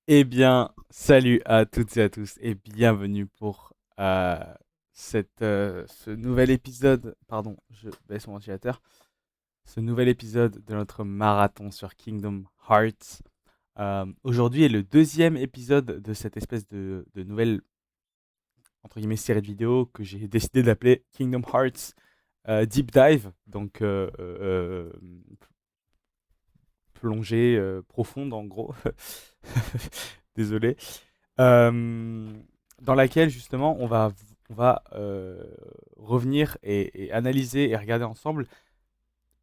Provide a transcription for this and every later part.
Eh bien, salut à toutes et à tous et bienvenue pour ce nouvel épisode. Pardon, je baisse mon ventilateur. Ce nouvel épisode de notre marathon sur Kingdom Hearts. Aujourd'hui est le deuxième épisode de cette espèce de nouvelle entre guillemets série de vidéos que j'ai décidé d'appeler Kingdom Hearts Deep Dive. Donc plongée profonde en gros. Désolé. Euh, dans laquelle justement on va revenir et analyser et regarder ensemble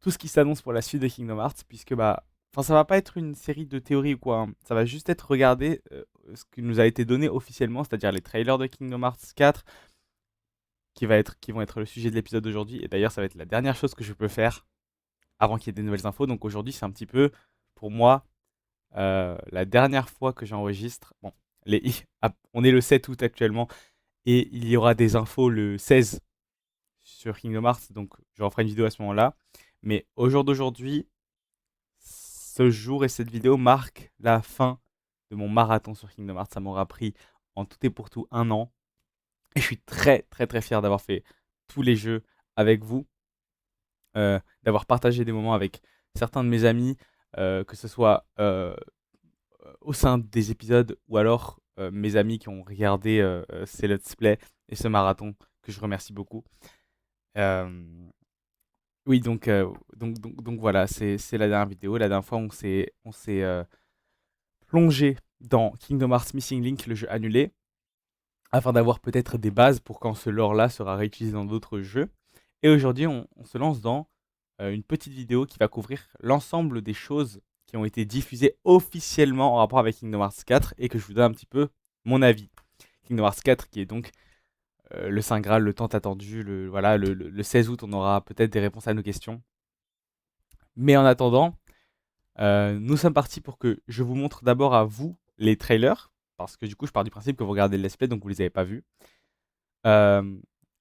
tout ce qui s'annonce pour la suite de Kingdom Hearts, puisque bah, enfin ça va pas être une série de théories ou quoi, hein. Ça va juste être regarder ce qui nous a été donné officiellement, c'est-à-dire les trailers de Kingdom Hearts 4, qui vont être le sujet de l'épisode d'aujourd'hui. Et d'ailleurs, ça va être la dernière chose que je peux faire avant qu'il y ait des nouvelles infos. Donc aujourd'hui, c'est un petit peu pour moi la dernière fois que j'enregistre. Bon, on est le 7 août actuellement. Et il y aura des infos le 16 sur Kingdom Hearts, donc je referai une vidéo à ce moment-là. Mais au jour d'aujourd'hui, ce jour et cette vidéo marquent la fin de mon marathon sur Kingdom Hearts. Ça m'aura pris en tout et pour tout un an. Et je suis très très très fier d'avoir fait tous les jeux avec vous, d'avoir partagé des moments avec certains de mes amis, que ce soit au sein des épisodes ou alors mes amis qui ont regardé ces let's play et ce marathon que je remercie beaucoup. Euh, oui, donc voilà, c'est la dernière vidéo. La dernière fois, on s'est plongé dans Kingdom Hearts Missing Link, le jeu annulé, afin d'avoir peut-être des bases pour quand ce lore-là sera réutilisé dans d'autres jeux. Et aujourd'hui, on se lance dans une petite vidéo qui va couvrir l'ensemble des choses qui ont été diffusées officiellement en rapport avec Kingdom Hearts 4 et que je vous donne un petit peu mon avis. Kingdom Hearts 4 qui est donc le Saint Graal, le tant attendu, voilà, le 16 août, on aura peut-être des réponses à nos questions. Mais en attendant, nous sommes partis pour que je vous montre d'abord à vous les trailers, parce que du coup, je pars du principe que vous regardez le let's play, donc vous les avez pas vus. Euh,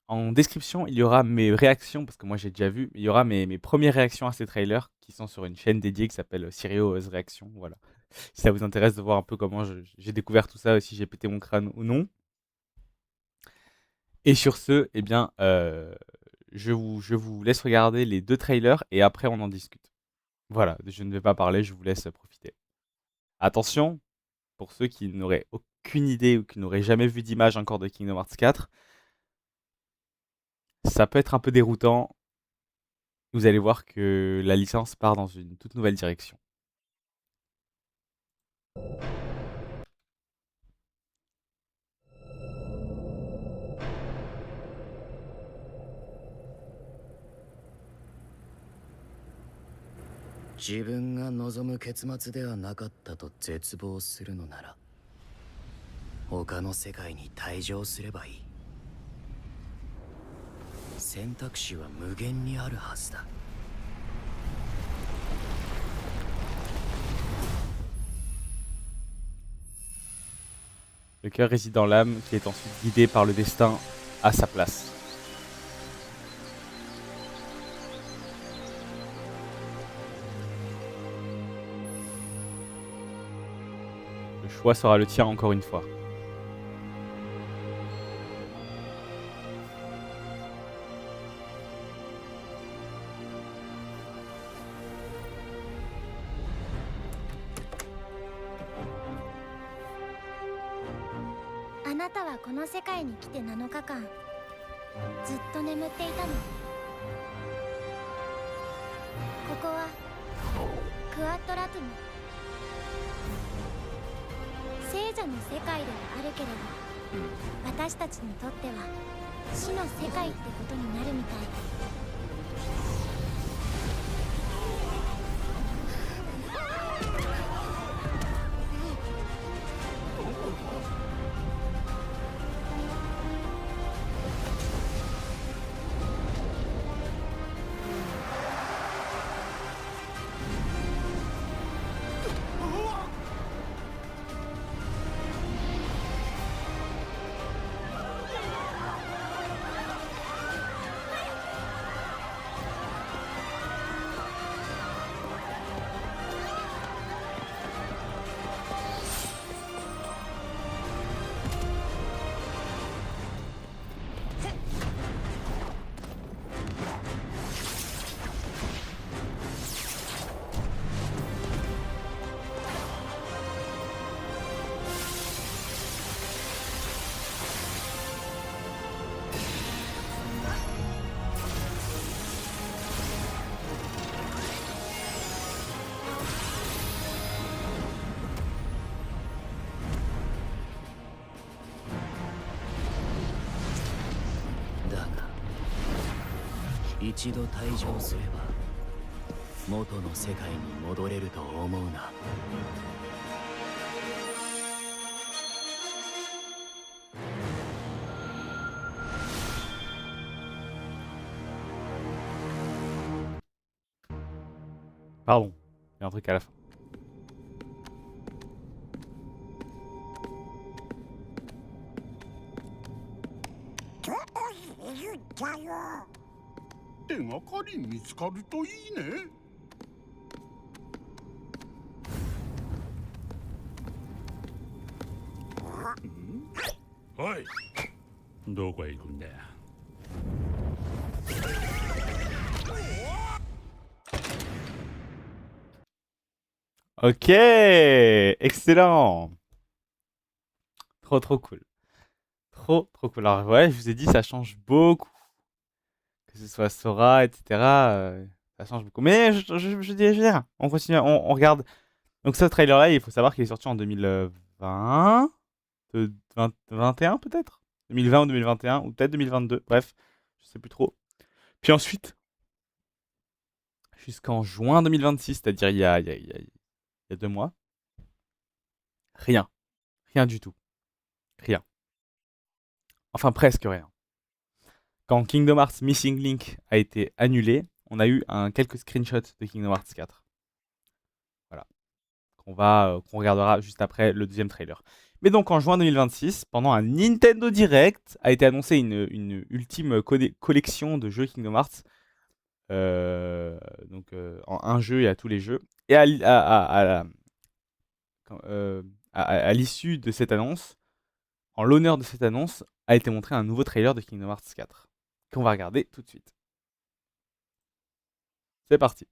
En description, il y aura mes réactions, parce que moi j'ai déjà vu, il y aura mes premières réactions à ces trailers qui sont sur une chaîne dédiée qui s'appelle Sirio's Réaction. Voilà. Si ça vous intéresse de voir un peu comment j'ai découvert tout ça, si j'ai pété mon crâne ou non. Et sur ce, eh bien, je vous laisse regarder les deux trailers et après on en discute. Voilà, je ne vais pas parler, je vous laisse profiter. Attention, pour ceux qui n'auraient aucune idée ou qui n'auraient jamais vu d'image encore de Kingdom Hearts 4, ça peut être un peu déroutant. Vous allez voir que la licence part dans une toute nouvelle direction. 自分が望む結末ではなかったと絶望するのなら他の世界に退場すればいい。選択肢は無限にあるはずだ。Le cœur réside dans l'âme qui est ensuite guidé par le destin à sa place. Le choix sera le tien encore une fois. あなたはこの世界に来て7日間ずっと眠っていたの。ここはクワッドラトゥム、聖者の世界ではあるけれど私たちにとっては死の世界ってことになるみたい。一度退場すれば元の世界に戻れると思うな。Pardon, il y a un truc à la fin. Ok, excellent. Trop cool. Trop cool. Alors ouais, je vous ai dit, ça change beaucoup. Que ce soit Sora, etc. Ça change beaucoup. Mais je dis rien. On continue, on regarde. Donc ce trailer-là, il faut savoir qu'il est sorti en 2020, 2021 peut-être 2020 ou 2021, ou peut-être 2022, bref, je sais plus trop. Puis ensuite, jusqu'en juin 2026, c'est-à-dire il y a 2 mois, rien. Rien du tout. Rien. Enfin presque rien. Quand Kingdom Hearts Missing Link a été annulé, on a eu quelques screenshots de Kingdom Hearts 4. Voilà. Qu'on regardera juste après le deuxième trailer. Mais donc en juin 2026, pendant un Nintendo Direct, a été annoncée une ultime collection de jeux Kingdom Hearts. Donc en un jeu et à tous les jeux. Et à l'issue de cette annonce, en l'honneur de cette annonce, a été montré un nouveau trailer de Kingdom Hearts 4. Qu'on va regarder tout de suite. C'est parti.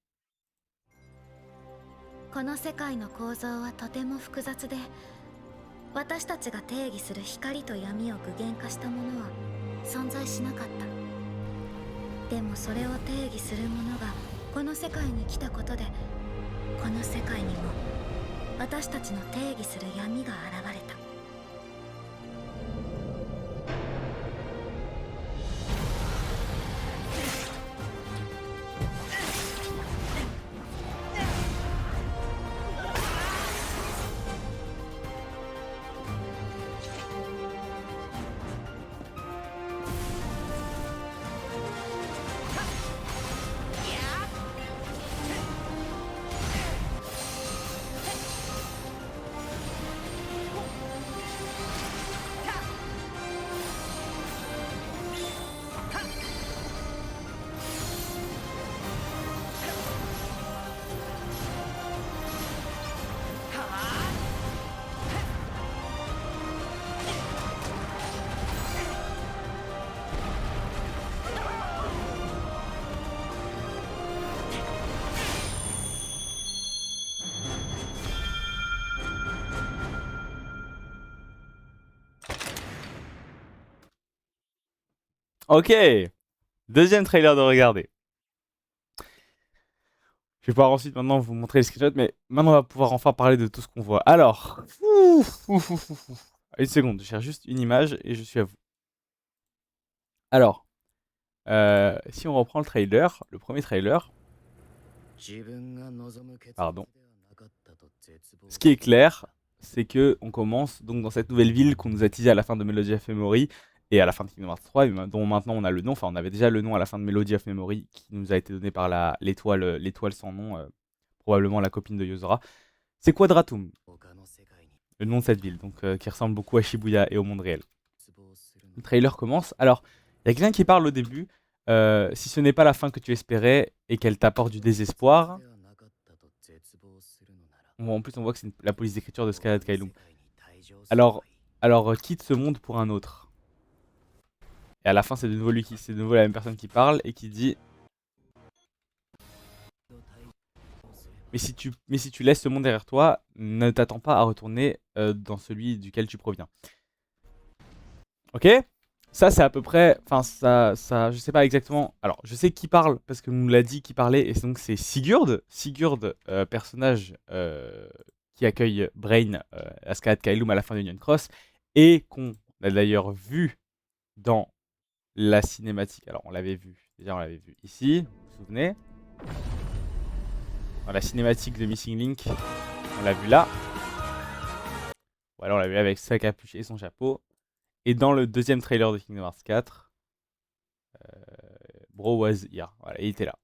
この世界の構造はとても複雑で、私たちが定義する光と闇を具現化したものは存在しなかった。でもそれを定義するものがこの世界に来たことで、この世界にも私たちの定義する闇が現れた。Ok, deuxième trailer de regarder. Je vais pouvoir ensuite maintenant vous montrer les screenshots, mais maintenant on va pouvoir enfin parler de tout ce qu'on voit. Alors, une seconde, je cherche juste une image et je suis à vous. Alors, si on reprend le trailer, le premier trailer, pardon. Ce qui est clair, c'est que on commence donc dans cette nouvelle ville qu'on nous a teasé à la fin de Melody of Memory et à la fin de Kingdom Hearts 3, dont maintenant on a le nom. Enfin, on avait déjà le nom à la fin de Melody of Memory qui nous a été donné par l'étoile sans nom, probablement la copine de Yozora. C'est Quadratum, le nom de cette ville, donc qui ressemble beaucoup à Shibuya et au monde réel. Le trailer commence. Alors, il y a quelqu'un qui parle au début. Si ce n'est pas la fin que tu espérais et qu'elle t'apporte du désespoir. En plus, on voit que c'est la police d'écriture de Scarlet Kailum. Alors, quitte ce monde pour un autre. Et à la fin, c'est de nouveau la même personne qui parle et qui dit mais si tu laisses ce monde derrière toi, ne t'attends pas à retourner dans celui duquel tu proviens. Ok? Ça, c'est à peu près. Enfin, ça, je sais pas exactement. Alors, je sais qui parle parce que nous l'a dit qui parlait, et donc c'est Sigurd. Sigurd, personnage qui accueille Brain à Scarlet Kailum à la fin d'Union Cross, et qu'on a d'ailleurs vu dans la cinématique. Alors, on l'avait vu Déjà, on l'avait vu ici, vous vous souvenez. Dans la cinématique de Missing Link, on l'a vu là. Voilà, on l'a vu avec sa capuche et son chapeau. Et dans le deuxième trailer de Kingdom Hearts 4, Bro was here. Voilà, il était là.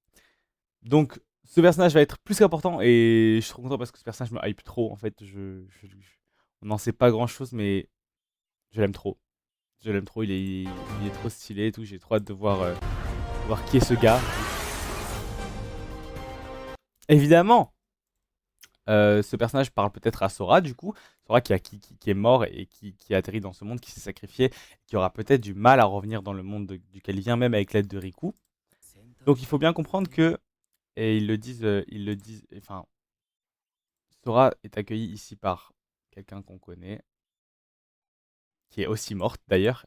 Donc, ce personnage va être plus qu'important et je suis trop content parce que ce personnage me hype trop. En fait, on n'en sait pas grand chose, mais je l'aime trop. Je l'aime trop, il est trop stylé et tout. J'ai trop hâte de voir qui est ce gars. Évidemment, ce personnage parle peut-être à Sora, du coup. Sora qui est mort et qui a atterri dans ce monde, qui s'est sacrifié, qui aura peut-être du mal à revenir dans le monde duquel il vient, même avec l'aide de Riku. Donc il faut bien comprendre que, et ils le disent, enfin, Sora est accueilli ici par quelqu'un qu'on connaît, qui est aussi morte d'ailleurs,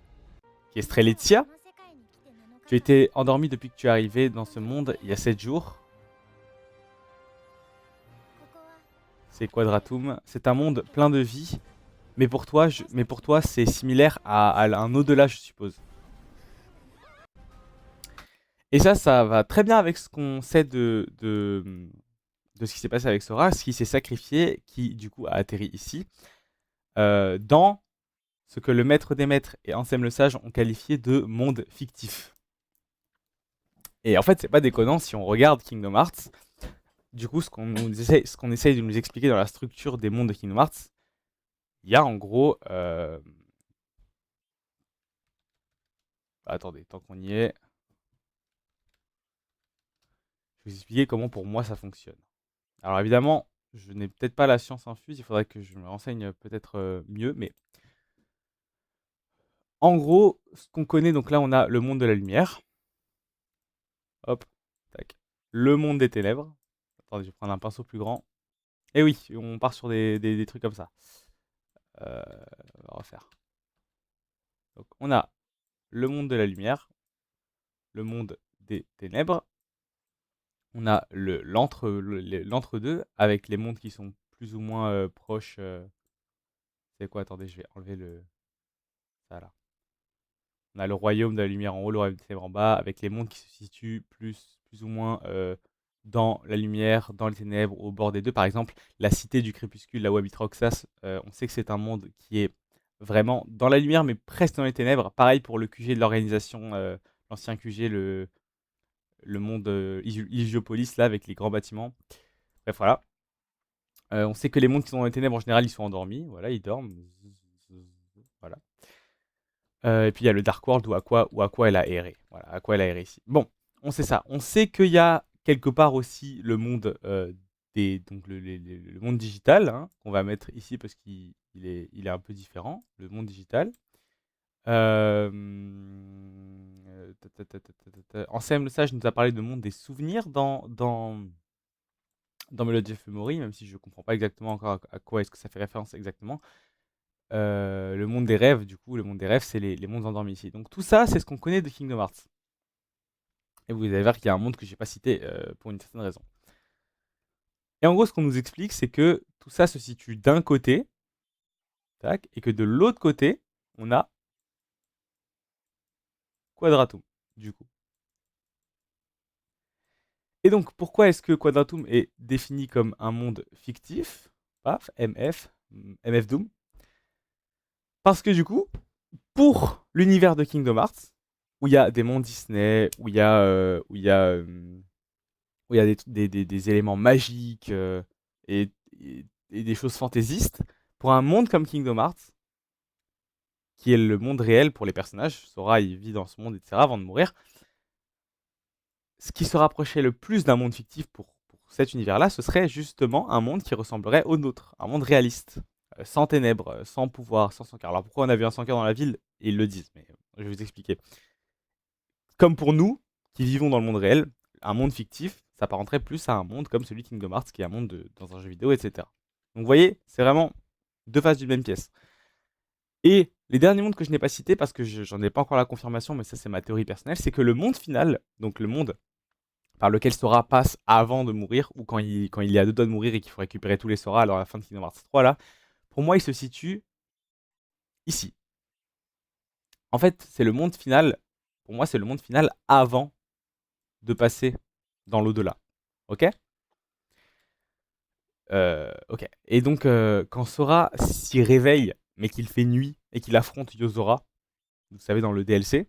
qui est Strelitzia. Tu étais endormi depuis que tu es arrivé dans ce monde il y a 7 jours. C'est Quadratum. C'est un monde plein de vie, mais pour toi, c'est similaire à un au-delà, je suppose. Et ça va très bien avec ce qu'on sait de ce qui s'est passé avec Sora, ce qui s'est sacrifié, qui du coup a atterri ici, dans ce que le maître des maîtres et Ansem le Sage ont qualifié de monde fictif. Et en fait, c'est pas déconnant si on regarde Kingdom Hearts. Du coup, ce qu'on essaye de nous expliquer dans la structure des mondes de Kingdom Hearts, il y a en gros... attendez, tant qu'on y est... Je vais vous expliquer comment pour moi ça fonctionne. Alors évidemment, je n'ai peut-être pas la science infuse, il faudrait que je me renseigne peut-être mieux, mais... En gros, ce qu'on connaît, donc là on a le monde de la lumière. Hop, tac. Le monde des ténèbres. Attendez, je vais prendre un pinceau plus grand. Et oui, on part sur des trucs comme ça. On va refaire. Donc on a le monde de la lumière, le monde des ténèbres. On a l'entre-deux avec les mondes qui sont plus ou moins proches. C'est quoi? Attendez, je vais enlever ça là. On a le royaume de la lumière en haut, le royaume des ténèbres en bas, avec les mondes qui se situent plus ou moins dans la lumière, dans les ténèbres, au bord des deux. Par exemple, la cité du crépuscule, là où habite Roxas, on sait que c'est un monde qui est vraiment dans la lumière, mais presque dans les ténèbres. Pareil pour le QG de l'organisation, l'ancien QG, le monde Hygiopolis, là, avec les grands bâtiments. Bref, voilà. On sait que les mondes qui sont dans les ténèbres, en général, ils sont endormis. Voilà, ils dorment. Voilà. Et puis il y a le Dark World où Aqua elle a erré. Voilà, Aqua elle a erré ici. Bon, on sait ça. On sait qu'il y a quelque part aussi le monde donc le monde digital, hein, qu'on va mettre ici parce qu'il est un peu différent, le monde digital. Ansem le Sage nous a parlé de monde des souvenirs dans Melody of Memory, même si je ne comprends pas exactement encore à quoi est-ce que ça fait référence exactement. Le monde des rêves, du coup, le monde des rêves, c'est les mondes endormis ici. Donc tout ça, c'est ce qu'on connaît de Kingdom Hearts. Et vous allez voir qu'il y a un monde que j'ai pas cité pour une certaine raison. Et en gros, ce qu'on nous explique, c'est que tout ça se situe d'un côté, tac, et que de l'autre côté, on a Quadratum, du coup. Et donc, pourquoi est-ce que Quadratum est défini comme un monde fictif? Paf, MF Doom. Parce que du coup, pour l'univers de Kingdom Hearts, où il y a des mondes Disney, où il y a des éléments magiques et des choses fantaisistes, pour un monde comme Kingdom Hearts, qui est le monde réel pour les personnages, Sora il vit dans ce monde, etc., avant de mourir, ce qui se rapprochait le plus d'un monde fictif pour cet univers-là, ce serait justement un monde qui ressemblerait au nôtre, un monde réaliste, sans ténèbres, sans pouvoir, sans cœur. Alors pourquoi on a vu un sans cœur dans la ville? Et ils le disent, mais je vais vous expliquer. Comme pour nous, qui vivons dans le monde réel, un monde fictif s'apparenterait plus à un monde comme celui de Kingdom Hearts, qui est un monde dans un jeu vidéo, etc. Donc vous voyez, c'est vraiment deux faces d'une même pièce. Et les derniers mondes que je n'ai pas cités, parce que j'en ai pas encore la confirmation, mais ça c'est ma théorie personnelle, c'est que le monde final, donc le monde par lequel Sora passe avant de mourir, ou quand il est à deux doigts de mourir et qu'il faut récupérer tous les Sora à la fin de Kingdom Hearts 3, là, pour moi il se situe ici. En fait, c'est le monde final, pour moi c'est le monde final avant de passer dans l'au-delà. Ok? Ok. Et donc, quand Sora s'y réveille, mais qu'il fait nuit et qu'il affronte Yozora, vous savez, dans le DLC,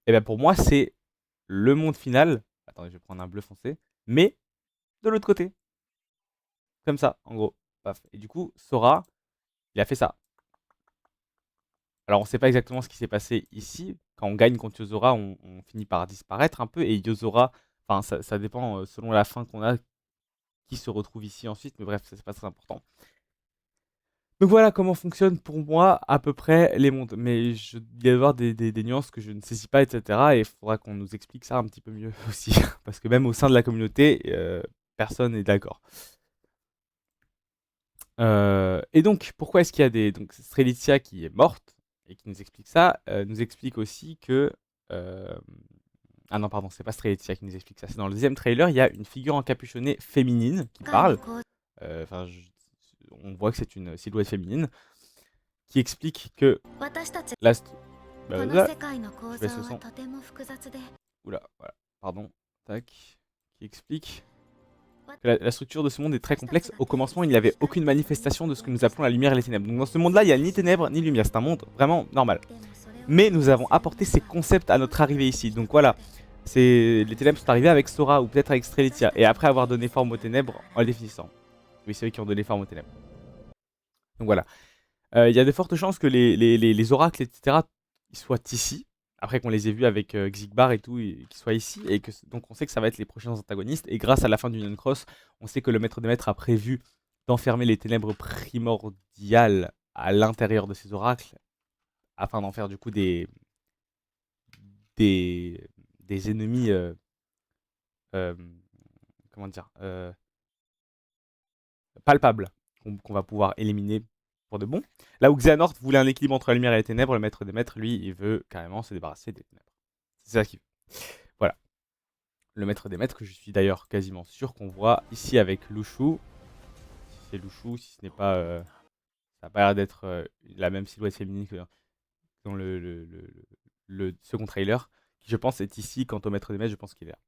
et bien pour moi, c'est le monde final. Attendez, je vais prendre un bleu foncé. Mais de l'autre côté. Comme ça, en gros. Paf. Et du coup, Sora, il a fait ça. Alors, on sait pas exactement ce qui s'est passé ici. Quand on gagne contre Yozora, on finit par disparaître un peu. Et Yozora, enfin, ça dépend selon la fin qu'on a, qui se retrouve ici ensuite. Mais bref, ça c'est pas très important. Donc voilà comment fonctionnent pour moi à peu près les mondes. Mais il va y avoir des nuances que je ne saisis pas, etc. Et il faudra qu'on nous explique ça un petit peu mieux aussi. Parce que même au sein de la communauté, personne n'est d'accord. Et donc, pourquoi est-ce qu'il y a des... Donc, Strelitzia qui est morte et qui nous explique ça, nous explique aussi que... Ah non, pardon, c'est pas Strelitzia qui nous explique ça. C'est dans le deuxième trailer, il y a une figure encapuchonnée féminine qui parle. Enfin, on voit que c'est une silhouette féminine qui explique que la... Là, je baisse le son. Oula, voilà, pardon. Tac. Qui explique que la structure de ce monde est très complexe. Au commencement, il n'y avait aucune manifestation de ce que nous appelons la lumière et les ténèbres. Donc dans ce monde-là, il n'y a ni ténèbres ni lumière. C'est un monde vraiment normal. Mais nous avons apporté ces concepts à notre arrivée ici. Donc voilà, les ténèbres sont arrivés avec Sora ou peut-être avec Strelitzia. Et après avoir donné forme aux ténèbres en les définissant. Oui, c'est eux qui ont donné forme aux ténèbres. Donc voilà. Il y a de fortes chances que les oracles, etc., ils soient ici. Après qu'on les ait vus avec Xigbar et tout, qu'ils soient ici. Et que, donc on sait que ça va être les prochains antagonistes. Et grâce à la fin d'Union Cross, on sait que le Maître des Maîtres a prévu d'enfermer les ténèbres primordiales à l'intérieur de ces oracles. Afin d'en faire du coup des ennemis... comment dire palpables. Qu'on va pouvoir éliminer pour de bon. Là où Xehanort voulait un équilibre entre la lumière et les ténèbres, le Maître des Maîtres, lui, il veut carrément se débarrasser des ténèbres. C'est ça qu'il veut. Voilà. Le Maître des Maîtres, que je suis d'ailleurs quasiment sûr qu'on voit ici avec Lushu. Si c'est Lushu, si ce n'est pas... ça n'a pas l'air d'être la même silhouette féminine que dans le second trailer, qui je pense est ici. Quant au Maître des Maîtres, je pense qu'il est là.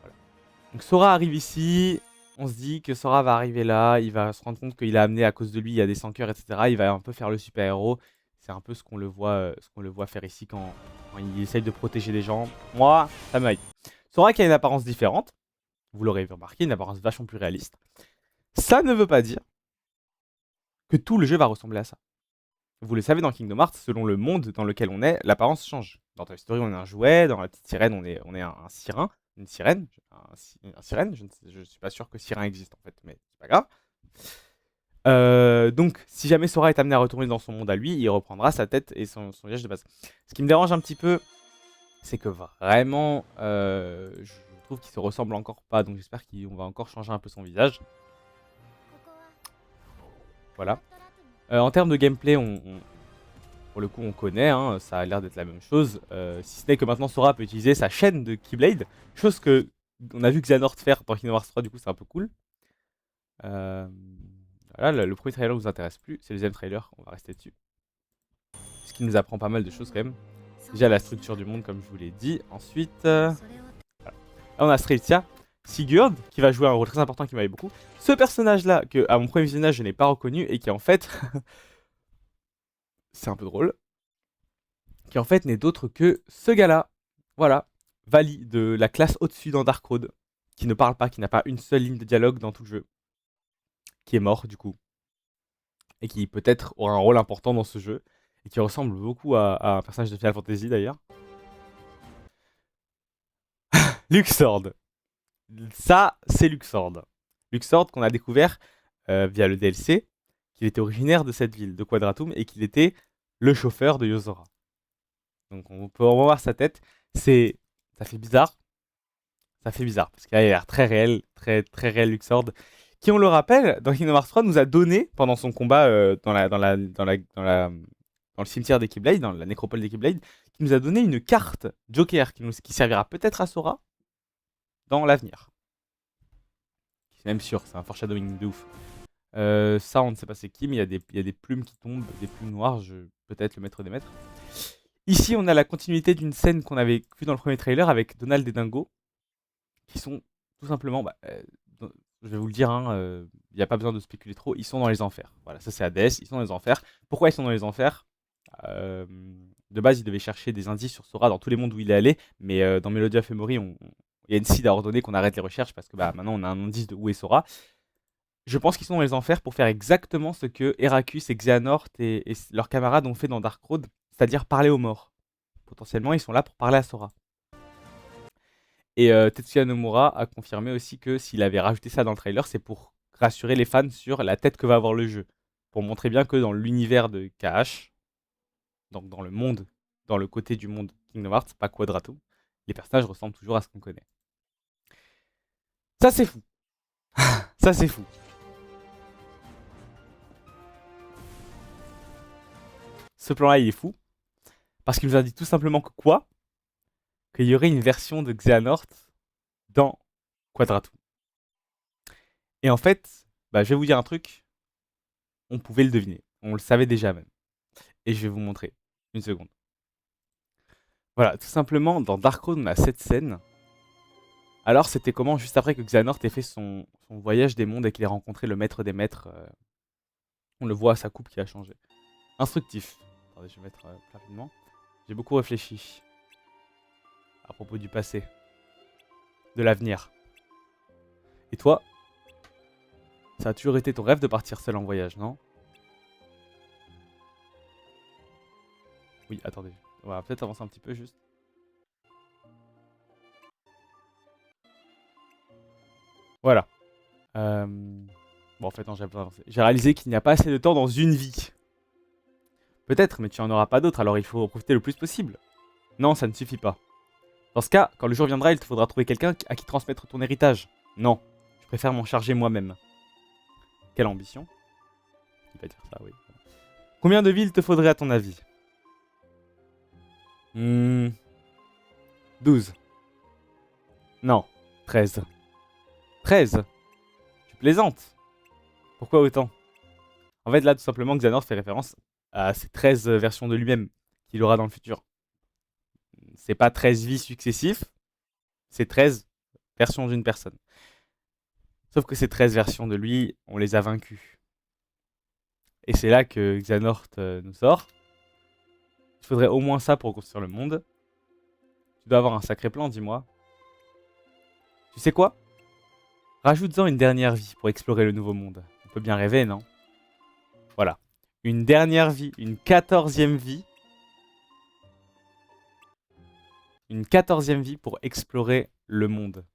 Voilà. Donc Sora arrive ici. On se dit que Sora va arriver là, il va se rendre compte qu'il a amené à cause de lui, il y a des sans cœurs, etc. Il va un peu faire le super-héros. C'est un peu ce qu'on le voit faire ici quand il essaye de protéger des gens. Moi, ça m'aille. Sora qui a une apparence différente, vous l'aurez remarqué, une apparence vachement plus réaliste. Ça ne veut pas dire que tout le jeu va ressembler à ça. Vous le savez, dans Kingdom Hearts, selon le monde dans lequel on est, l'apparence change. Dans Toy Story, on est un jouet, dans la petite sirène, on est un sirin. Une sirène, un sirène, je suis pas sûr que sirin existe en fait, mais c'est pas grave. Donc, si jamais Sora est amené à retourner dans son monde à lui, il reprendra sa tête et son visage de base. Ce qui me dérange un petit peu, c'est que vraiment, je trouve qu'il se ressemble encore pas, donc j'espère qu'on va encore changer un peu son visage. Voilà. En termes de gameplay, pour le coup, on connaît, hein, ça a l'air d'être la même chose. Si ce n'est que maintenant Sora peut utiliser sa chaîne de Keyblade, chose que on a vu Xehanort faire dans Kingdom Hearts 3, du coup c'est un peu cool. Voilà, le premier trailer ne nous intéresse plus, c'est le deuxième trailer, on va rester dessus. Ce qui nous apprend pas mal de choses quand même. Déjà la structure du monde comme je vous l'ai dit. Ensuite, voilà. Là on a Strelitzia, Sigurd, qui va jouer un rôle très important qui m'aille beaucoup. Ce personnage là, que à mon premier visionnage je n'ai pas reconnu et qui en fait... c'est un peu drôle, qui en fait n'est d'autre que ce gars-là. Voilà, Vali, de la classe au-dessus dans Dark Road, qui ne parle pas, qui n'a pas une seule ligne de dialogue dans tout le jeu, qui est mort du coup, et qui peut-être aura un rôle important dans ce jeu, et qui ressemble beaucoup à un personnage de Final Fantasy d'ailleurs. Luxord. Ça, c'est Luxord. Luxord qu'on a découvert via le DLC, qu'il était originaire de cette ville, de Quadratum, et qu'il était le chauffeur de Yozora. Donc on peut revoir sa tête. Ça fait bizarre. Ça fait bizarre, parce qu'il a l'air très réel, très réel Luxord, qui on le rappelle, dans Kingdom Hearts 3, nous a donné, pendant son combat dans le cimetière des Keyblade, dans la nécropole des Keyblade, qui nous a donné une carte Joker qui servira peut-être à Sora dans l'avenir. C'est même sûr, c'est un foreshadowing de ouf. Ça, on ne sait pas c'est qui, mais il y a des plumes qui tombent, des plumes noires, peut-être le Maître des Maîtres. Ici, on a la continuité d'une scène qu'on avait vue dans le premier trailer avec Donald et Dingo, qui sont tout simplement, je vais vous le dire, il n'y a pas besoin de spéculer trop, ils sont dans les enfers. Voilà, ça c'est Hades, ils sont dans les enfers. Pourquoi ils sont dans les enfers? Euh, de base, ils devaient chercher des indices sur Sora dans tous les mondes où il est allé, mais dans Melody of Memory, Yensid a ordonné qu'on arrête les recherches parce que maintenant on a un indice de où est Sora. Je pense qu'ils sont dans les enfers pour faire exactement ce que Heracus et Xehanort et leurs camarades ont fait dans Dark Road, c'est-à-dire parler aux morts. Potentiellement, ils sont là pour parler à Sora. Et Tetsuya Nomura a confirmé aussi que s'il avait rajouté ça dans le trailer, c'est pour rassurer les fans sur la tête que va avoir le jeu. Pour montrer bien que dans l'univers de KH, donc dans le monde, dans le côté du monde Kingdom Hearts, pas Quadratum, les personnages ressemblent toujours à ce qu'on connaît. Ça c'est fou. Ça c'est fou. Ce plan-là, il est fou. Parce qu'il nous a dit tout simplement que quoi? Qu'il y aurait une version de Xehanort dans Quadratum. Et en fait, je vais vous dire un truc. On pouvait le deviner. On le savait déjà même. Et je vais vous montrer. Une seconde. Voilà, tout simplement, dans Dark Road, on a cette scène. Alors, c'était comment, juste après que Xehanort ait fait son voyage des mondes et qu'il ait rencontré le maître des maîtres. On le voit à sa coupe qui a changé. Instructif. Attendez, je vais mettre rapidement. J'ai beaucoup réfléchi à propos du passé, de l'avenir. Et toi, ça a toujours été ton rêve de partir seul en voyage, non? Oui, attendez. On va peut-être avancer un petit peu juste. Voilà. Bon, en fait, non, j'avais pas avancé. J'ai réalisé qu'il n'y a pas assez de temps dans une vie. Peut-être, mais tu en auras pas d'autres, alors il faut en profiter le plus possible. Non, ça ne suffit pas. Dans ce cas, quand le jour viendra, il te faudra trouver quelqu'un à qui transmettre ton héritage. Non, je préfère m'en charger moi-même. Quelle ambition. Il va dire ça, oui. Combien de villes te faudrait à ton avis? 12. Non, 13. 13? Tu plaisantes? Pourquoi autant? En fait, là, tout simplement, Xehanort fait référence à ces 13 versions de lui-même qu'il aura dans le futur. C'est pas 13 vies successives, c'est 13 versions d'une personne. Sauf que ces 13 versions de lui, on les a vaincues. Et c'est là que Xehanort nous sort. Il faudrait au moins ça pour construire le monde. Tu dois avoir un sacré plan, dis-moi. Tu sais quoi? Rajoute-en une dernière vie pour explorer le nouveau monde. On peut bien rêver, non? Voilà. Une dernière vie, une 14e vie. Une 14e vie pour explorer le monde.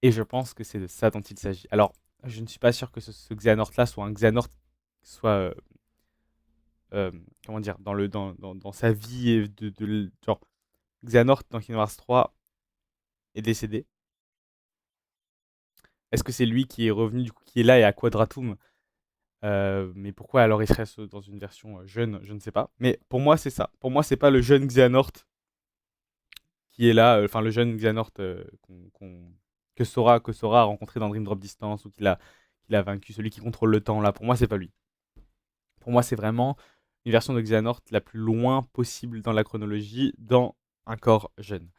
Et je pense que c'est de ça dont il s'agit. Alors, je ne suis pas sûr que ce Xehanort-là soit un Xehanort soit... comment dire? Dans sa vie genre, Xehanort dans Kingdom Hearts 3 est décédé. Est-ce que c'est lui qui est revenu, du coup, qui est là et à Quadratum? Mais pourquoi alors il serait dans une version jeune? Je ne sais pas. Mais pour moi, c'est ça. Pour moi, c'est pas le jeune Xehanort qui est là, enfin le jeune Xehanort que Sora a rencontré dans Dream Drop Distance ou qu'il a vaincu, celui qui contrôle le temps là. Pour moi, c'est pas lui. Pour moi, c'est vraiment une version de Xehanort la plus loin possible dans la chronologie, dans un corps jeune.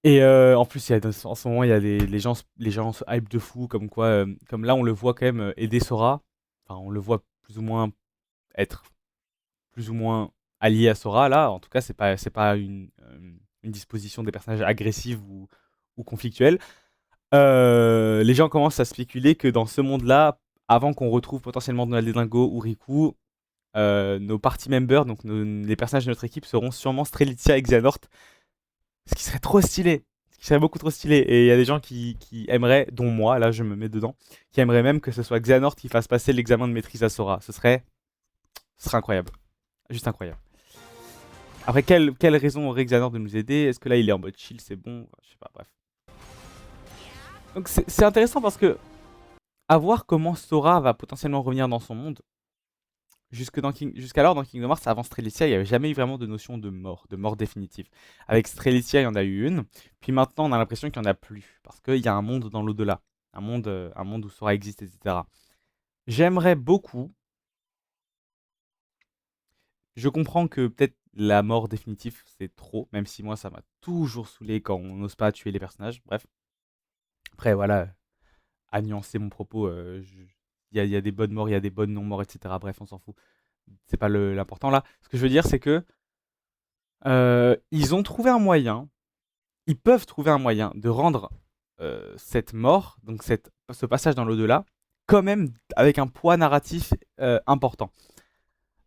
Et en plus, en ce moment, il y a les gens se hype de fou, comme quoi, comme là, on le voit quand même aider Sora. Enfin, on le voit plus ou moins être plus ou moins allié à Sora. Là, en tout cas, c'est pas une disposition des personnages agressive ou conflictuelle. Les gens commencent à spéculer que dans ce monde-là, avant qu'on retrouve potentiellement Donald et Dingo ou Riku, nos party members, donc les personnages de notre équipe, seront sûrement Strelitzia et Xehanort. Ce qui serait trop stylé. Ce qui serait beaucoup trop stylé. Et il y a des gens qui aimeraient, dont moi, là je me mets dedans, qui aimeraient même que ce soit Xehanort qui fasse passer l'examen de maîtrise à Sora. Ce serait incroyable. Juste incroyable. Après, quelle raison aurait Xehanort de nous aider? Est-ce que là il est en mode chill, c'est bon? Je sais pas, bref. Donc c'est intéressant parce que à voir comment Sora va potentiellement revenir dans son monde. Jusqu'alors, dans Kingdom Hearts, avant Strelitzia, il n'y avait jamais eu vraiment de notion de mort définitive. Avec Strelitzia, il y en a eu une. Puis maintenant, on a l'impression qu'il n'y en a plus. Parce qu'il y a un monde dans l'au-delà. Un monde où Sora existe, etc. J'aimerais beaucoup je comprends que peut-être la mort définitive, c'est trop, même si moi, ça m'a toujours saoulé quand on n'ose pas tuer les personnages. Bref. Après, voilà, à nuancer mon propos, il y a des bonnes morts, il y a des bonnes non-morts, etc. Bref, on s'en fout. C'est pas l'important là. Ce que je veux dire, c'est que ils ont trouvé un moyen, ils peuvent trouver un moyen de rendre cette mort, donc ce passage dans l'au-delà, quand même avec un poids narratif important.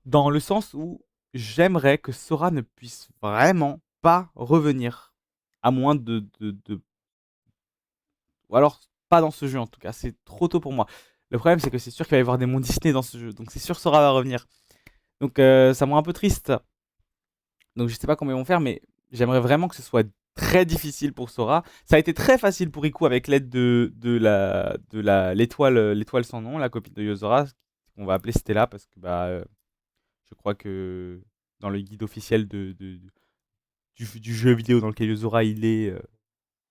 Dans le sens où j'aimerais que Sora ne puisse vraiment pas revenir. À moins ou alors, pas dans ce jeu en tout cas, c'est trop tôt pour moi. Le problème, c'est que c'est sûr qu'il va y avoir des mondes Disney dans ce jeu, donc c'est sûr Sora va revenir. Donc ça me rend un peu triste. Donc je sais pas comment ils vont faire, mais j'aimerais vraiment que ce soit très difficile pour Sora. Ça a été très facile pour Riku avec l'aide l'étoile sans nom, la copine de Yozora, qu'on va appeler Stella parce que je crois que dans le guide officiel du jeu vidéo dans lequel Yozora il est,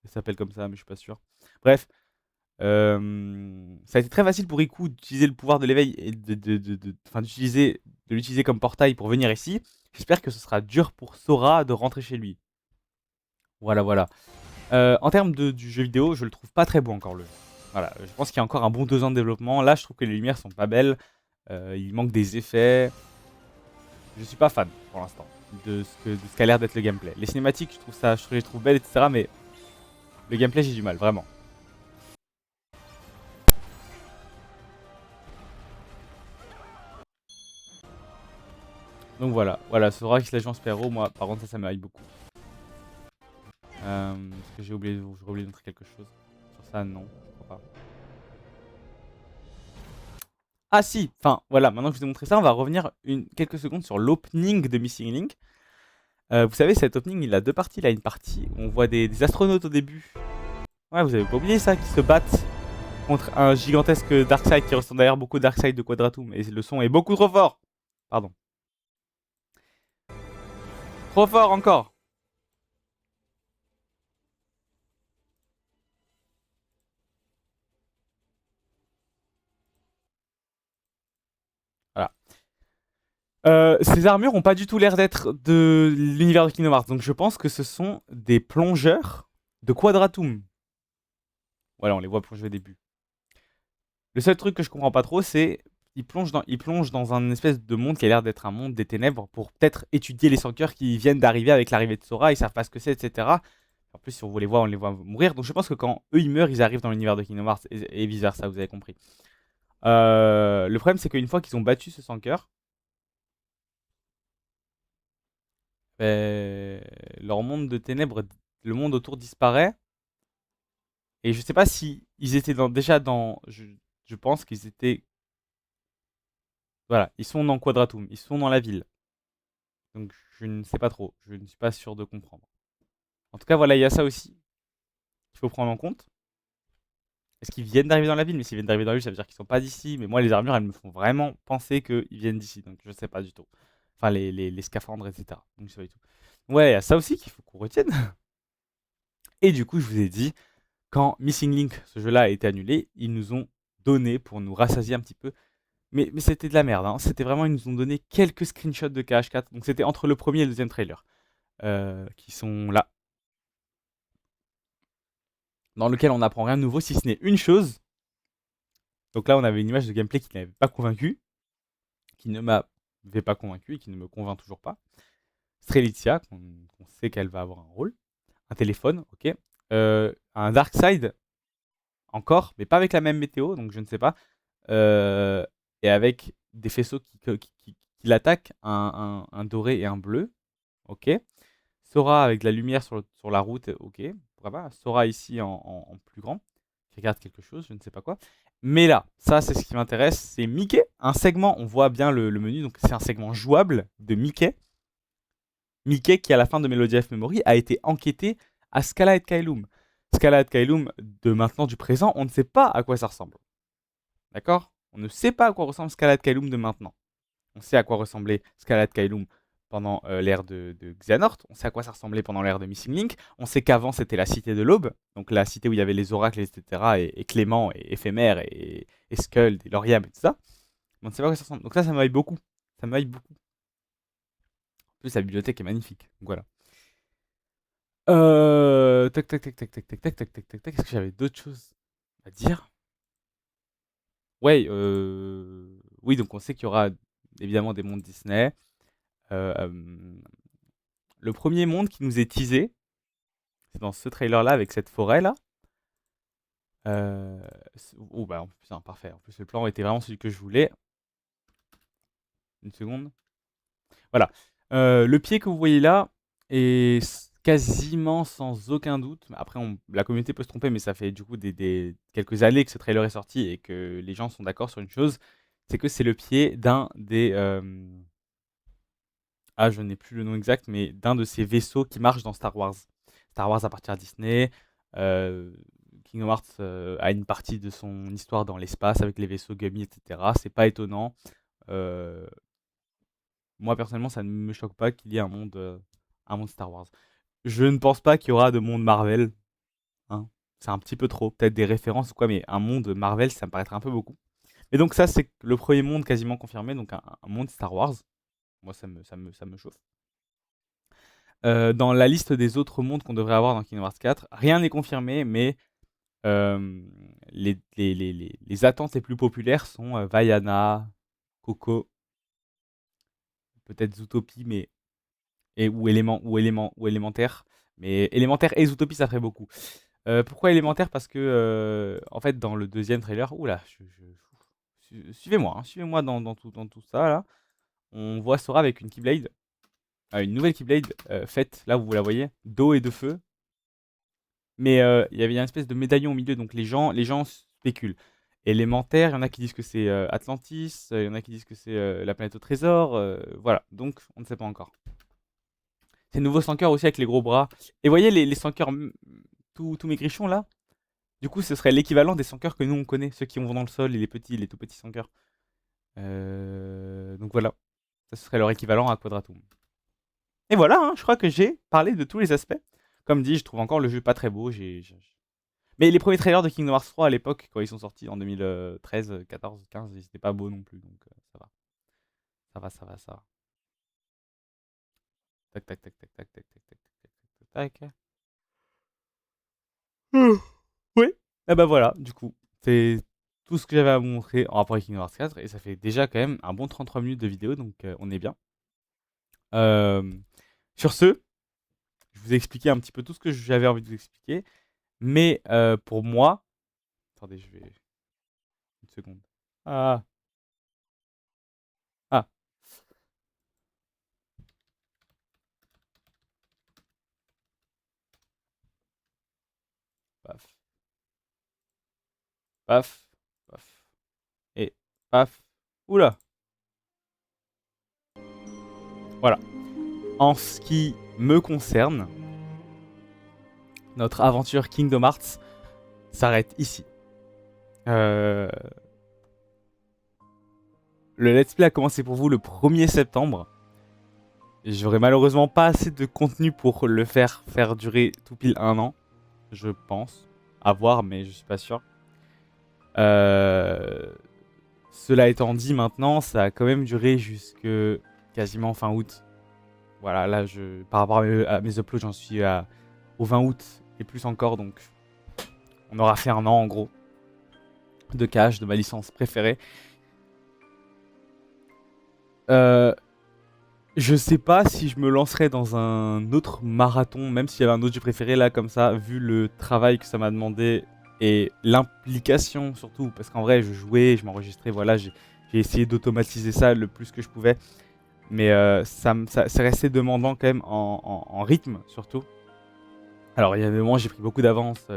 ça s'appelle comme ça, mais je suis pas sûr. Bref, ça a été très facile pour Riku d'utiliser le pouvoir de l'éveil et de l'utiliser comme portail pour venir ici. J'espère que ce sera dur pour Sora de rentrer chez lui. Voilà, voilà. En termes du jeu vidéo, je le trouve pas très beau encore le jeu. Voilà, je pense qu'il y a encore un bon 2 ans de développement. Là, je trouve que les lumières sont pas belles. Il manque des effets. Je suis pas fan pour l'instant de ce qu'a l'air d'être le gameplay. Les cinématiques, je les trouve belles, etc. Mais le gameplay, j'ai du mal, vraiment. Donc voilà, Sora qui se la joue en Spyro, moi par contre ça me hype beaucoup. Est-ce que j'aurais oublié de montrer quelque chose sur ça? Non, je crois pas. Ah si, enfin voilà, maintenant que je vous ai montré ça, on va revenir quelques secondes sur l'opening de Missing Link. Vous savez, cet opening il a deux parties. Il a une partie où on voit des astronautes au début. Ouais, vous avez pas oublié ça, qui se battent contre un gigantesque Darkseid qui ressemble d'ailleurs beaucoup à Darkseid de Quadratum. Et le son est beaucoup trop fort. Pardon. Trop fort encore. Voilà. Ces armures ont pas du tout l'air d'être de l'univers de Kingdom Hearts. Donc je pense que ce sont des plongeurs de Quadratum. Voilà, on les voit plonger au début. Le seul truc que je comprends pas trop, c'est ils plongent dans un espèce de monde qui a l'air d'être un monde des ténèbres pour peut-être étudier les sans cœurs qui viennent d'arriver avec l'arrivée de Sora. Ils savent pas ce que c'est, etc. En plus, si on les voit, on les voit mourir. Donc je pense que quand eux ils meurent, ils arrivent dans l'univers de Kingdom Hearts et vice versa. Vous avez compris. Le problème, c'est qu'une fois qu'ils ont battu ce sans cœur, leur monde de ténèbres, le monde autour disparaît. Et je sais pas si ils étaient déjà dans. Je pense qu'ils étaient. Voilà, ils sont dans Quadratum, ils sont dans la ville. Donc je ne sais pas trop, je ne suis pas sûr de comprendre. En tout cas, voilà, il y a ça aussi qu'il faut prendre en compte. Est-ce qu'ils viennent d'arriver dans la ville? Mais s'ils viennent d'arriver dans la ville, ça veut dire qu'ils sont pas d'ici. Mais moi, les armures, elles me font vraiment penser qu'ils viennent d'ici. Donc je sais pas du tout. Enfin, les scaphandres, etc. Donc je sais pas du tout. Ouais, il y a ça aussi qu'il faut qu'on retienne. Et du coup, je vous ai dit, quand Missing Link, ce jeu-là, a été annulé, ils nous ont donné, pour nous rassasier un petit peu, mais c'était de la merde, hein. C'était vraiment, ils nous ont donné quelques screenshots de KH4, donc c'était entre le premier et le deuxième trailer, qui sont là, dans lequel on n'apprend rien de nouveau, si ce n'est une chose. Donc là, on avait une image de gameplay qui n'avait pas convaincu, qui ne m'avait pas convaincu et qui ne me convainc toujours pas. Strelitzia, qu'on sait qu'elle va avoir un rôle. Un téléphone, ok. Un Darkseid, encore, mais pas avec la même météo, donc je ne sais pas. Et avec des faisceaux qui l'attaquent, un doré et un bleu, ok. Sora avec de la lumière sur la route, ok. Pourquoi pas. Sora ici en plus grand, qui regarde quelque chose, je ne sais pas quoi. Mais là, ça c'est ce qui m'intéresse, c'est Mickey. Un segment, on voit bien le menu, donc c'est un segment jouable de Mickey. Mickey qui à la fin de Melody of Memory a été enquêté à Scala et Kaelum. Scala et Kaelum de maintenant, du présent, on ne sait pas à quoi ça ressemble. D'accord? On ne sait pas à quoi ressemble Scala et Kaelum de maintenant. On sait à quoi ressemblait Scala et Kaelum pendant l'ère de Xehanort. On sait à quoi ça ressemblait pendant l'ère de Missing Link. On sait qu'avant c'était la cité de l'Aube, donc la cité où il y avait les oracles, etc. Et Clément, et Éphémère, et Skuld, et Lauriam, et tout ça. Mais on ne sait pas à quoi ça ressemble. Donc ça me hype beaucoup. Ça me hype beaucoup. plus, la bibliothèque est magnifique. Donc voilà. Tac, tac, tac, tac, tac, tac, tac, tac, tac, tac, tac. Est-ce que j'avais d'autres choses à dire? Ouais, oui, donc on sait qu'il y aura évidemment des mondes Disney. Le premier monde qui nous est teasé, c'est dans ce trailer-là avec cette forêt-là. Oh bah, putain, parfait. En plus, le plan était vraiment celui que je voulais. Une seconde. Voilà. Le pied que vous voyez là est quasiment sans aucun doute. Après, la communauté peut se tromper, mais ça fait du coup quelques années que ce trailer est sorti et que les gens sont d'accord sur une chose, c'est que c'est le pied d'un des... Ah, je n'ai plus le nom exact, mais d'un de ces vaisseaux qui marchent dans Star Wars. Star Wars appartient à Disney. Kingdom Hearts a une partie de son histoire dans l'espace avec les vaisseaux Gummy, etc. C'est pas étonnant. Moi, personnellement, ça ne me choque pas qu'il y ait un monde Star Wars. Je ne pense pas qu'il y aura de monde Marvel. Hein. C'est un petit peu trop. Peut-être des références ou quoi, mais un monde Marvel, ça me paraîtrait un peu beaucoup. Et donc ça, c'est le premier monde quasiment confirmé, donc un monde Star Wars. Moi, ça me chauffe. Dans la liste des autres mondes qu'on devrait avoir dans Kingdom Hearts 4, rien n'est confirmé, mais les attentes les plus populaires sont Vaiana, Coco, peut-être Zootopie, mais ou élémentaire. Mais élémentaire et Zootopie, ça ferait beaucoup. Pourquoi élémentaire? Parce que en fait, dans le deuxième trailer, oula, suivez-moi, hein, suivez-moi dans tout ça là. On voit Sora avec une Keyblade, une nouvelle Keyblade faite, là vous la voyez, d'eau et de feu. Mais il y avait une espèce de médaillon au milieu, donc les gens spéculent. Élémentaire, il y en a qui disent que c'est Atlantis, il y en a qui disent que c'est la planète au trésor, voilà, donc on ne sait pas encore. Ces nouveaux sans cœurs aussi avec les gros bras. Et vous voyez les sans cœurs, tous mes grichons là? Du coup, ce serait l'équivalent des sans cœurs que nous on connaît, ceux qui vont dans le sol et les tout petits sans cœurs. Donc voilà, ça serait leur équivalent à Quadratum. Et voilà, hein, je crois que j'ai parlé de tous les aspects. Comme dit, je trouve encore le jeu pas très beau. Mais les premiers trailers de Kingdom Hearts 3 à l'époque, quand ils sont sortis en 2013, 14, 15, ils étaient pas beaux non plus. Donc ça va. Ça va, ça va, ça va. Tac, tac, tac, tac, tac, tac, tac, tac, tac, tac, tac. Oui. Et bah voilà, du coup, c'est tout ce que j'avais à vous montrer en rapport avec Kingdom Hearts 4. Et ça fait déjà quand même un bon 33 minutes de vidéo, donc on est bien. Sur ce, je vous ai expliqué un petit peu tout ce que j'avais envie de vous expliquer. Mais pour moi... Attendez, je vais... Une seconde. Ah. Ah. Paf. Paf. Paf. Et paf. Oula. Voilà. En ce qui me concerne, notre aventure Kingdom Hearts s'arrête ici. Le let's play a commencé pour vous le 1er septembre. J'aurai malheureusement pas assez de contenu pour le faire durer tout pile 1 an. Je pense. À voir, mais je suis pas sûr. Cela étant dit, maintenant, ça a quand même duré jusque quasiment fin août. Voilà, là, par rapport à mes uploads, j'en suis au 20 août et plus encore. Donc, on aura fait 1 an en gros de cache de ma licence préférée. Je sais pas si je me lancerai dans un autre marathon, même s'il y avait un autre jeu préféré là, comme ça, vu le travail que ça m'a demandé et l'implication surtout, parce qu'en vrai, je jouais, je m'enregistrais, voilà, j'ai essayé d'automatiser ça le plus que je pouvais, mais ça restait demandant quand même en rythme surtout. Alors, il y a des moments où j'ai pris beaucoup d'avance,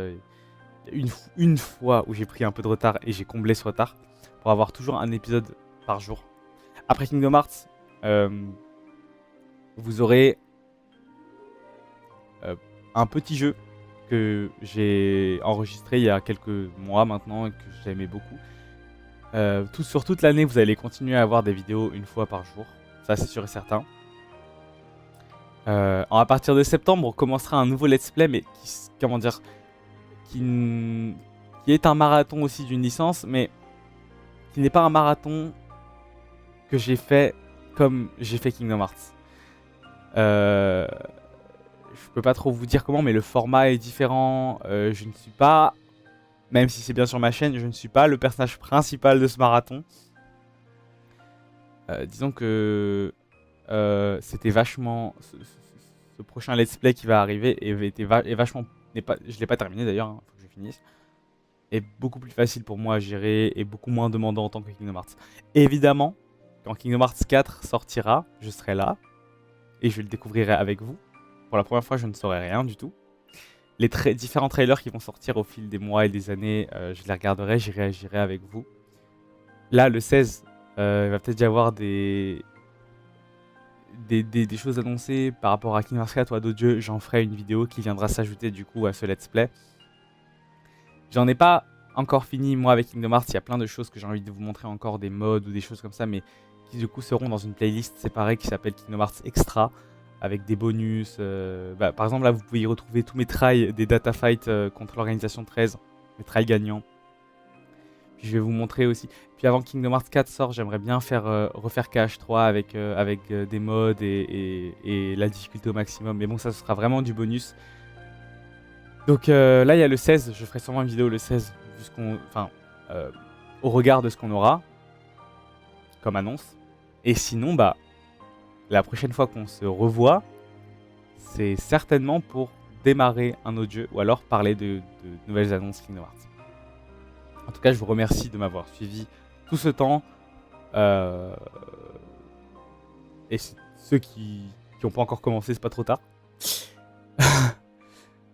une fois où j'ai pris un peu de retard et j'ai comblé ce retard pour avoir toujours un épisode par jour. Après Kingdom Hearts, vous aurez un petit jeu que j'ai enregistré il y a quelques mois maintenant et que j'aimais beaucoup. Sur toute l'année, vous allez continuer à avoir des vidéos 1 fois par jour. Ça, c'est sûr et certain. À partir de septembre, on commencera un nouveau let's play, mais qui est un marathon aussi d'une licence, mais qui n'est pas un marathon que j'ai fait comme j'ai fait Kingdom Hearts. Euh, je peux pas trop vous dire comment, mais le format est différent. Je ne suis pas, même si c'est bien sur ma chaîne, je ne suis pas le personnage principal de ce marathon. Disons que c'était vachement... Ce prochain let's play qui va arriver est vachement... je l'ai pas terminé d'ailleurs, hein, faut que je finisse. Est beaucoup plus facile pour moi à gérer et beaucoup moins demandant en tant que Kingdom Hearts. Évidemment, quand Kingdom Hearts 4 sortira, je serai là et je le découvrirai avec vous. Pour la première fois, je ne saurai rien du tout. Les différents trailers qui vont sortir au fil des mois et des années, je les regarderai, j'y réagirai avec vous. Là, le 16, il va peut-être y avoir des choses annoncées par rapport à Kingdom Hearts 4 ou à d'autres jeux. J'en ferai une vidéo qui viendra s'ajouter du coup à ce let's play. J'en ai pas encore fini moi avec Kingdom Hearts, il y a plein de choses que j'ai envie de vous montrer encore, des modes ou des choses comme ça, mais qui du coup seront dans une playlist séparée qui s'appelle Kingdom Hearts Extra, avec des bonus. Par exemple là vous pouvez y retrouver tous mes trails des data fights contre l'organisation 13, mes trails gagnants. Puis je vais vous montrer aussi. Puis avant que Kingdom Hearts 4 sort, j'aimerais bien refaire KH3 avec des modes et la difficulté au maximum. Mais bon, ça ce sera vraiment du bonus. Donc là, il y a le 16. Je ferai sûrement une vidéo le 16, au regard de ce qu'on aura comme annonce. Et sinon, bah, la prochaine fois qu'on se revoit, c'est certainement pour démarrer un autre jeu ou alors parler de nouvelles annonces Kingdom Hearts. En tout cas, je vous remercie de m'avoir suivi tout ce temps. Et ceux qui n'ont pas encore commencé, c'est pas trop tard.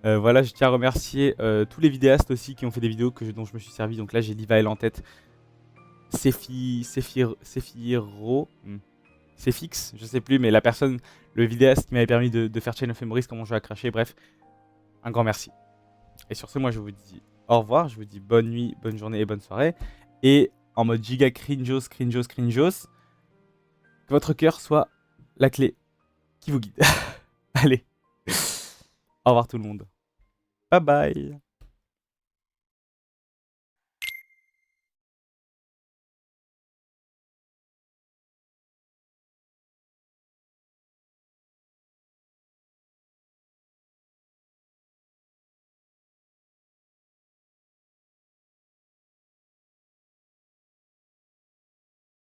Voilà, je tiens à remercier tous les vidéastes aussi qui ont fait des vidéos dont je me suis servi. Donc là, j'ai Livael en tête. Sephiro, Cephix, je sais plus, mais la personne, le vidéaste qui m'avait permis de faire Chain of Memories, comment je a craché. Bref, un grand merci. Et sur ce, moi, je vous dis au revoir. Je vous dis bonne nuit, bonne journée et bonne soirée. Et en mode giga cringeos, que votre cœur soit la clé qui vous guide. Allez, au revoir tout le monde. Bye bye.